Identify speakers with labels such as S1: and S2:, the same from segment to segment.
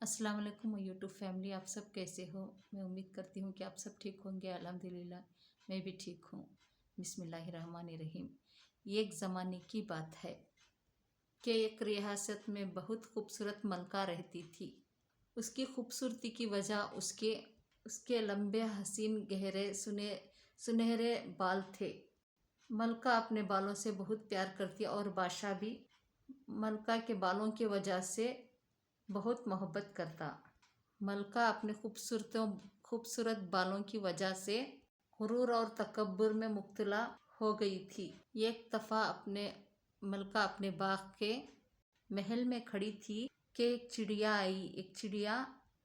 S1: अस्सलाम वालेकुम YouTube family, आप सब कैसे हो। मैं उम्मीद करती हूँ कि आप सब ठीक होंगे। अल्हम्दुलिल्लाह मैं भी ठीक हूँ। बिस्मिल्लाहिर्रहमानिर्रहीम। ये एक ज़माने की बात है कि एक रियासत में बहुत खूबसूरत मलका रहती थी। उसकी खूबसूरती की वजह उसके उसके लंबे हसीन गहरे सुनहरे बाल थे। मलका अपने बालों से बहुत प्यार करती और बादशाह भी मलका के बालों की वजह से बहुत मोहब्बत करता। मलका अपने खूबसूरत बालों की वजह से गुरूर और तकब्बुर में मुब्तला हो गई थी। एक दफ़ा मलका अपने बाग के महल में खड़ी थी कि एक चिड़िया आई। एक चिड़िया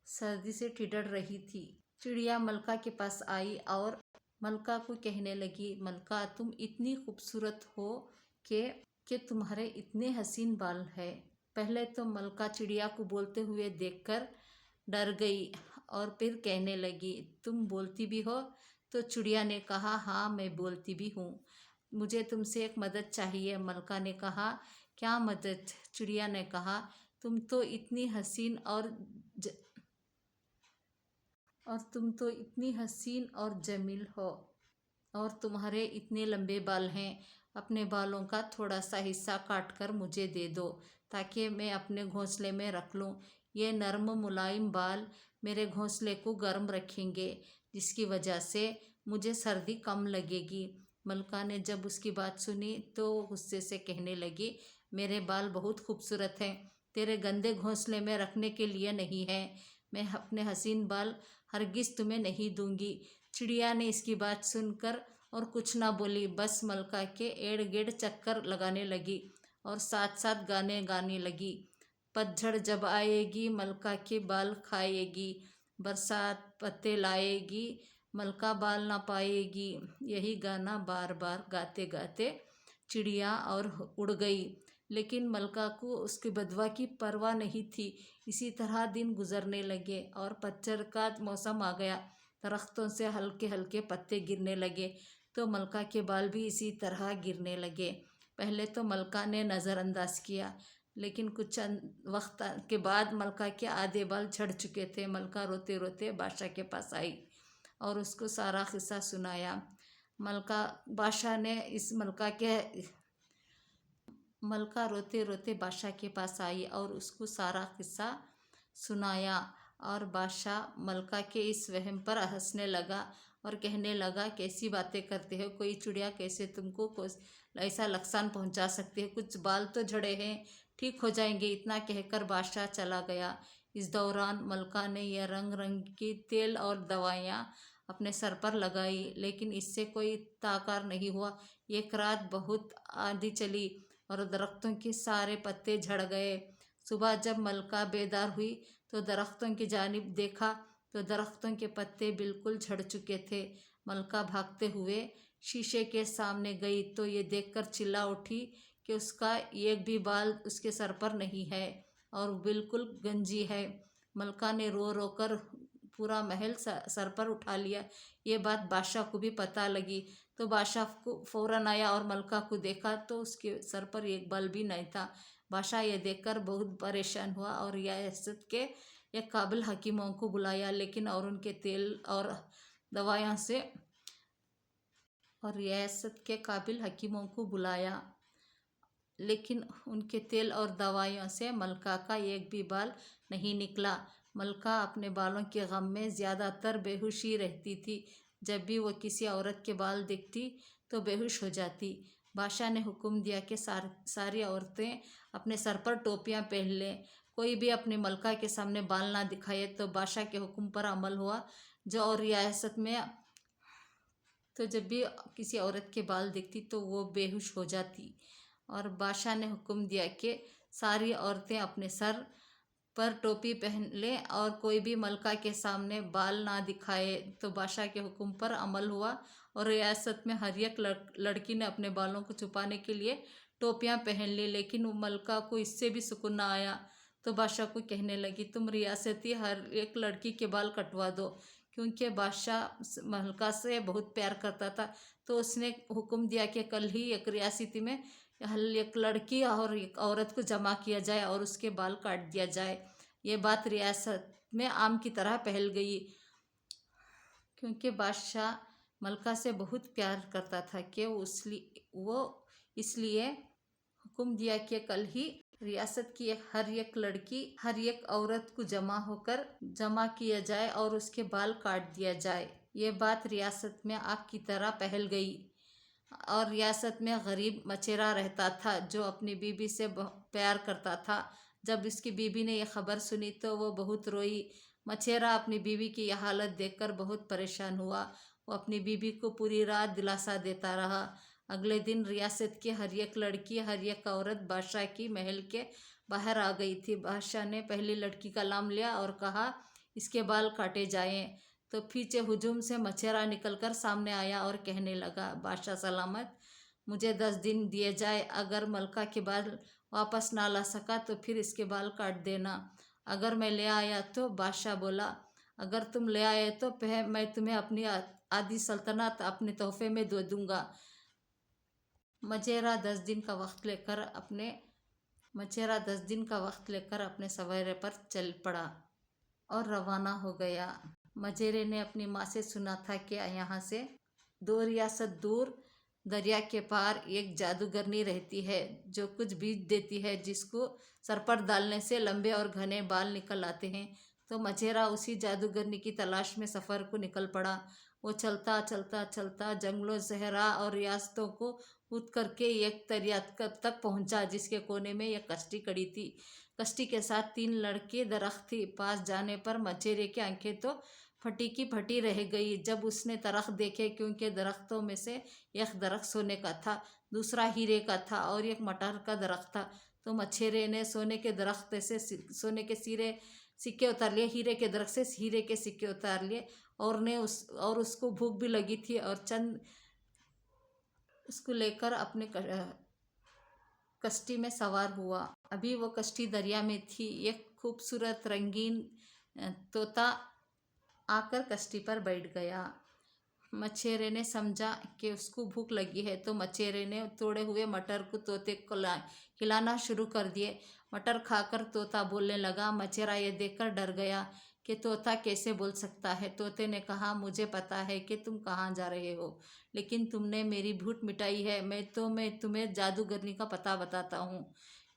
S1: सर्दी से ठिठुर रही थी। चिड़िया मलका के पास आई और मलका को कहने लगी, मलका तुम इतनी खूबसूरत हो कि तुम्हारे इतने हसीन बाल है। पहले तो मलका चिड़िया को बोलते हुए देखकर डर गई और फिर कहने लगी, तुम बोलती भी हो। तो चिड़िया ने कहा, हाँ मैं बोलती भी हूँ, मुझे तुमसे एक मदद चाहिए। मलका ने कहा, क्या मदद। चिड़िया ने कहा, तुम तो इतनी हसीन और जमील हो और तुम्हारे इतने लंबे बाल हैं। अपने बालों का थोड़ा सा हिस्सा काट कर मुझे दे दो ताकि मैं अपने घोंसले में रख लूँ। ये नरम मुलायम बाल मेरे घोंसले को गर्म रखेंगे, जिसकी वजह से मुझे सर्दी कम लगेगी। मलका ने जब उसकी बात सुनी तो गुस्से से कहने लगी, मेरे बाल बहुत खूबसूरत हैं, तेरे गंदे घोंसले में रखने के लिए नहीं है। मैं अपने हसीन बाल हरगिज तुम्हें नहीं दूंगी। चिड़िया ने इसकी बात सुनकर और कुछ ना बोली, बस मलका के इर्द गिर्द चक्कर लगाने लगी और साथ साथ गाने गाने लगी। पतझड़ जब आएगी मलका के बाल खाएगी, बरसात पत्ते लाएगी मलका बाल ना पाएगी। यही गाना बार बार गाते गाते चिड़िया और उड़ गई, लेकिन मलका को उसकी बदवा की परवाह नहीं थी। इसी तरह दिन गुजरने लगे और पतझड़ का मौसम आ गया। दरख्तों से हल्के हल्के पत्ते गिरने लगे तो मलका के बाल भी इसी तरह गिरने लगे। पहले तो मलका ने नज़रअंदाज किया, लेकिन कुछ वक्त के बाद मलका के आधे बाल झड़ चुके थे। मलका रोते रोते बादशाह के पास आई और उसको सारा किस्सा सुनाया। बादशाह ने मलका रोते रोते बादशाह के पास आई और उसको सारा किस्सा सुनाया और बादशाह मलका के इस वहम पर हंसने लगा और कहने लगा, कैसी बातें करते हो, कोई चिड़िया कैसे तुमको ऐसा नुकसान पहुंचा सकती है। कुछ बाल तो झड़े हैं, ठीक हो जाएंगे। इतना कहकर बादशाह चला गया। इस दौरान मलका ने यह रंग रंग की तेल और दवाइयाँ अपने सर पर लगाई, लेकिन इससे कोई ताकार नहीं हुआ। एक रात बहुत आंधी चली और दरख्तों के सारे पत्ते झड़ गए। सुबह जब मलका बेदार हुई तो दरख्तों की जानिब देखा तो दरख्तों के पत्ते बिल्कुल झड़ चुके थे। मलका भागते हुए शीशे के सामने गई तो ये देखकर चिल्ला उठी कि उसका एक भी बाल उसके सर पर नहीं है और बिल्कुल गंजी है। मलका ने रो रो कर पूरा महल सर पर उठा लिया। ये बात बादशाह को भी पता लगी तो बादशाह को फौरन आया और मलका को देखा तो उसके सर पर एक बाल भी नहीं था। बादशाह ये देखकर बहुत परेशान हुआ और रियासत के एक काबिल हकीमों को बुलाया, लेकिन और उनके तेल और दवाइयों से और रियासत के काबिल हकीमों को बुलाया, लेकिन उनके तेल और दवाइयों से मलका का एक भी बाल नहीं निकला। मलका अपने बालों के गम में ज़्यादातर बेहोश ही रहती थी। जब भी वह किसी औरत के बाल देखती तो बेहोश हो जाती। बादशाह ने हुक्म दिया कि सारी औरतें अपने सर पर टोपियां पहन लें। कोई भी अपने मलका के सामने बाल ना दिखाए तो बादशाह के हुक्म पर अमल हुआ। जो और रियासत में तो जब भी किसी औरत के बाल दिखती तो वो बेहोश हो जाती और बादशाह ने हुक्म दिया कि सारी औरतें अपने सर पर टोपी पहन लें और कोई भी मलका के सामने बाल ना दिखाए। तो बादशाह के हुक्म पर अमल हुआ और रियासत में हर एक लड़की ने अपने बालों को छुपाने के लिए टोपियां पहन ली, लेकिन वो मलका को इससे भी सुकून ना आया। तो बादशाह को कहने लगी, तुम रियासती हर एक लड़की के बाल कटवा दो, क्योंकि बादशाह मलका से बहुत प्यार करता था। तो उसने हुक्म दिया कि कल ही एक रियासती में एक लड़की और एक औरत को जमा किया जाए और उसके बाल काट दिया जाए। ये बात रियासत में आम की तरह फैल गई, क्योंकि बादशाह मलका से बहुत प्यार करता था कि वो इसलिए हुक्म दिया कि कल ही रियासत की हर एक लड़की, हर एक औरत को जमा किया जाए और उसके बाल काट दिया जाए। ये बात रियासत में आग की तरह फैल गई। और रियासत में गरीब मचेरा रहता था जो अपनी बीबी से प्यार करता था। जब उसकी बीबी ने यह खबर सुनी तो वो बहुत रोई। मचेरा अपनी बीबी की यह हालत देखकर बहुत परेशान हुआ। वो अपनी बीबी को पूरी रात दिलासा देता रहा। अगले दिन रियासत की हर एक लड़की, हर एक औरत बादशाह की महल के बाहर आ गई थी। बादशाह ने पहली लड़की का नाम लिया और कहा, इसके बाल काटे जाएं। तो पीछे हुजूम से मछेरा निकलकर सामने आया और कहने लगा, बादशाह सलामत, मुझे 10 दिन दिए जाए। अगर मलका के बाल वापस ना ला सका तो फिर इसके बाल काट देना। अगर मैं ले आया तो बादशाह बोला, अगर तुम ले आए तो मैं तुम्हें अपनी आधी सल्तनत अपने तोहफे में दे दूंगा। मचेरा 10 दिन का वक्त लेकर अपने सवेरे पर चल पड़ा और रवाना हो गया। मजेरे ने अपनी माँ से सुना था कि यहाँ से 2 रियासत दूर दरिया के पार एक जादूगरनी रहती है जो कुछ बीज देती है, जिसको सर पर डालने से लंबे और घने बाल निकल आते हैं। तो मचेरा उसी जादूगरनी की तलाश में सफ़र को निकल पड़ा। वो चलता चलता चलता जंगलों, सहरा और रियासतों को कूद करके एक दरिया तक पहुंचा, जिसके कोने में एक कश्ती खड़ी थी। कश्ती के साथ 3 लड़के दरख्त थी। पास जाने पर मचेरे की आंखें तो फटी की फटी रह गई जब उसने दरख्त देखे, क्योंकि दरख्तों में से एक दरख्त सोने का था, दूसरा हीरे का था और एक मटर का दरख्त था। तो मछेरे ने सोने के दरख्त से सोने के सिक्के उतार लिए, हीरे के दरख्त से हीरे के सिक्के उतार लिए और उसको भूख भी लगी थी और चंद उसको लेकर अपने कश्ती में सवार हुआ। अभी वो कश्ती दरिया में थी। एक खूबसूरत रंगीन तोता आकर कश्ती पर बैठ गया। मछेरे ने समझा कि उसको भूख लगी है, तो मछेरे ने तोड़े हुए मटर को तोते को खिलाना शुरू कर दिए। मटर खाकर तोता बोलने लगा। मछेरा ये देखकर डर गया कि तोता कैसे बोल सकता है। तोते ने कहा, मुझे पता है कि तुम कहाँ जा रहे हो, लेकिन तुमने मेरी भूख मिटाई है। मैं तुम्हें जादूगरनी का पता बताता हूँ।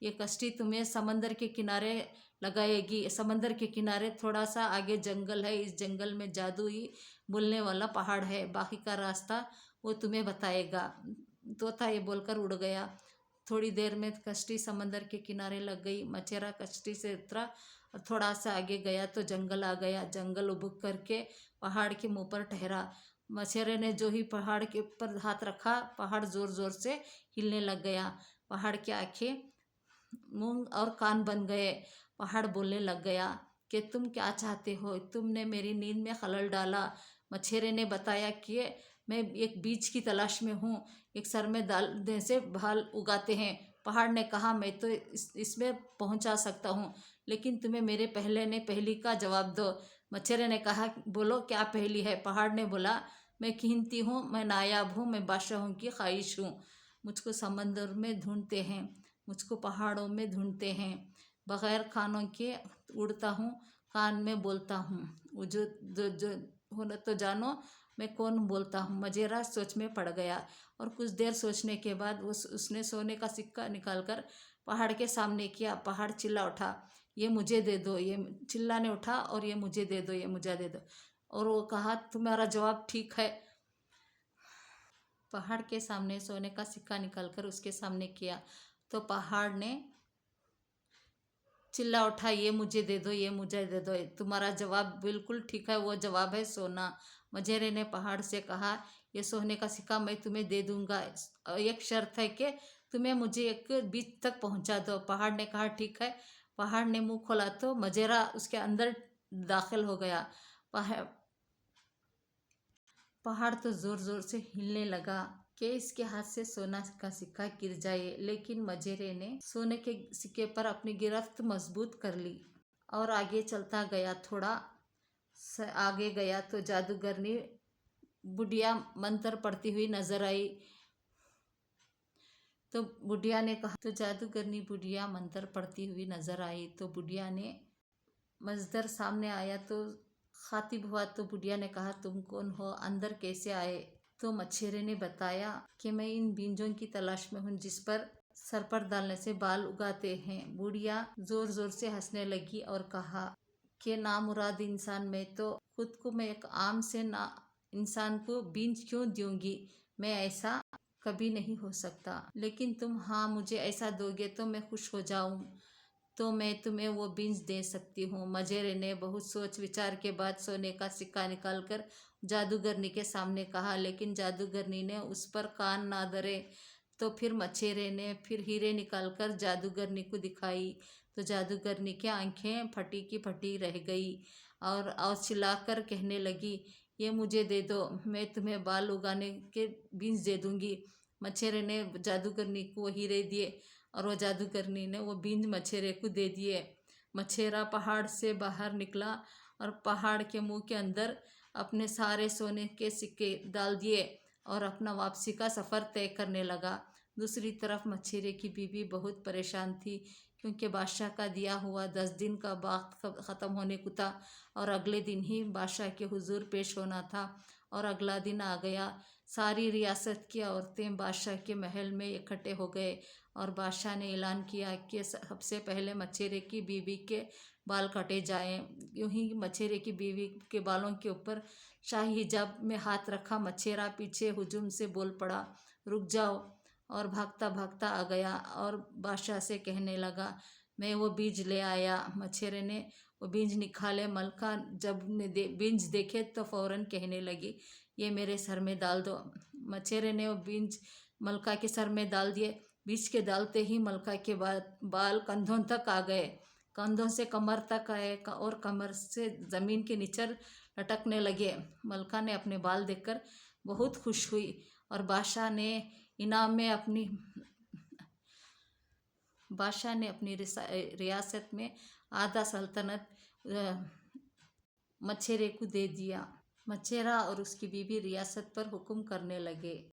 S1: ये कश्ती तुम्हें समंदर के किनारे लगाएगी। समंदर के किनारे थोड़ा सा आगे जंगल है। इस जंगल में जादू ही बोलने वाला पहाड़ है। बाकी का रास्ता वो तुम्हें बताएगा। तोता ये बोलकर उड़ गया। थोड़ी देर में कश्ती समंदर के किनारे लग गई। मछेरा कश्ती से उतरा और थोड़ा सा आगे गया तो जंगल आ गया। जंगल उबक करके पहाड़ के मुंह पर ठहरा। मछेरे ने जो ही पहाड़ के ऊपर हाथ रखा, पहाड़ जोर जोर से हिलने लग गया। पहाड़ की आंखें, मुंह और कान बन गए। पहाड़ बोलने लग गया कि तुम क्या चाहते हो, तुमने मेरी नींद में खलल डाला। मछेरे ने बताया कि मैं एक बीज की तलाश में हूँ, एक सर में डालने से बाल उगाते हैं। पहाड़ ने कहा, मैं तो इसमें पहुँचा सकता हूँ, लेकिन तुम्हें मेरे पहली का जवाब दो। मछेरे ने कहा, बोलो क्या पहली है। पहाड़ ने बोला, मैं कीमती हूँ, मैं नायाब हूँ, मैं बादशाहों की ख्वाहिश हूँ। मुझको समंदर में ढूंढते हैं, मुझको पहाड़ों में ढूंढते हैं, बगैर खानों के उड़ता हूँ, कान में बोलता हूँ। जो जो जो होना तो जानो मैं कौन बोलता हूँ। मजेरा सोच में पड़ गया और कुछ देर सोचने के बाद उसने सोने का सिक्का निकालकर पहाड़ के सामने किया। पहाड़ चिल्ला उठा, ये मुझे दे दो। ये चिल्लाने उठा और ये मुझे दे दो, ये मुझे दे दो। और वो कहा, तुम्हारा जवाब ठीक है। पहाड़ के सामने सोने का सिक्का निकालकर उसके सामने किया तो पहाड़ ने चिल्ला उठा, ये मुझे दे दो, ये मुझे दे दो, तुम्हारा जवाब बिल्कुल ठीक है, वो जवाब है सोना। मजेरे ने पहाड़ से कहा, ये सोने का सिक्का मैं तुम्हें दे दूंगा, एक शर्त है कि तुम्हें मुझे एक बीच तक पहुंचा दो। पहाड़ ने कहा, ठीक है। पहाड़ ने मुंह खोला तो मजेरा उसके अंदर दाखिल हो गया। पहाड़ तो जोर जोर से हिलने लगा कि इसके हाथ से सोना का सिक्का गिर जाए, लेकिन मजेरे ने सोने के सिक्के पर अपनी गिरफ्त मजबूत कर ली और आगे चलता गया। थोड़ा आगे गया तो जादूगरनी बुढ़िया मंत्र पढ़ती हुई नजर आई। तो बुढ़िया ने कहा, तो जादूगरनी बुढ़िया मंत्र पढ़ती हुई नजर आई तो बुढ़िया ने मजदर सामने आया तो खातिब हुआ तो बुढ़िया ने कहा, तुम कौन हो, अंदर कैसे आए? तो मछेरे ने बताया कि मैं इन बीजों की तलाश में हूँ जिस पर सर पर डालने से बाल उगाते हैं। बुढ़िया जोर जोर से हंसने लगी और कहा कि नामुराद इंसान, मैं तो खुद को मैं एक आम से ना इंसान को बीज क्यों दूंगी? मैं ऐसा कभी नहीं हो सकता। लेकिन तुम हाँ मुझे ऐसा दोगे तो मैं खुश हो जाऊं, तो मैं तुम्हें वो बीज दे सकती हूँ। मजेरे ने बहुत सोच विचार के बाद सोने का सिक्का निकालकर जादूगरनी के सामने कहा, लेकिन जादूगरनी ने उस पर कान ना धरे। तो फिर मछेरे ने फिर हीरे निकालकर जादूगरनी को दिखाई, तो जादूगरनी की आंखें फटी की फटी रह गई और चिल्लाकर कहने लगी, ये मुझे दे दो, मैं तुम्हें बाल उगाने के बीज दे दूंगी। मछेरे ने जादूगरनी को वो हीरे दिए और वो जादूगरनी ने वो बीज मछेरे को दे दिए। मछेरा पहाड़ से बाहर निकला और पहाड़ के मुंह के अंदर अपने सारे सोने के सिक्के डाल दिए और अपना वापसी का सफ़र तय करने लगा। दूसरी तरफ मछेरे की बीवी बहुत परेशान थी, क्योंकि बादशाह का दिया हुआ 10 दिन का वक्त ख़त्म होने को था और अगले दिन ही बादशाह के हुजूर पेश होना था। और अगला दिन आ गया। सारी रियासत की औरतें बादशाह के महल में इकट्ठे हो गए और बादशाह ने ऐलान किया कि सबसे पहले मछेरे की बीवी के बाल काटे जाएं। यूं ही मछेरे की बीवी के बालों के ऊपर शाही हिजाब में हाथ रखा मछेरा पीछे हुजूम से बोल पड़ा, रुक जाओ। और भागता भागता आ गया और बादशाह से कहने लगा, मैं वो बीज ले आया। मछेरे ने वो बीज निकाले। मलका जब ने बीज देखे तो फौरन कहने लगी, ये मेरे सर में डाल दो। मछेरे ने वो बीज मलका के सर में डाल दिए। बीज के डालते ही मलका के बाल कंधों तक आ गए, कंधों से कमर तक आए और कमर से ज़मीन के नीचे लटकने लगे। मलका ने अपने बाल देखकर बहुत खुश हुई और बादशाह ने अपनी रियासत में आधा सल्तनत मछेरे को दे दिया। मछेरा और उसकी बीवी रियासत पर हुक्म करने लगे।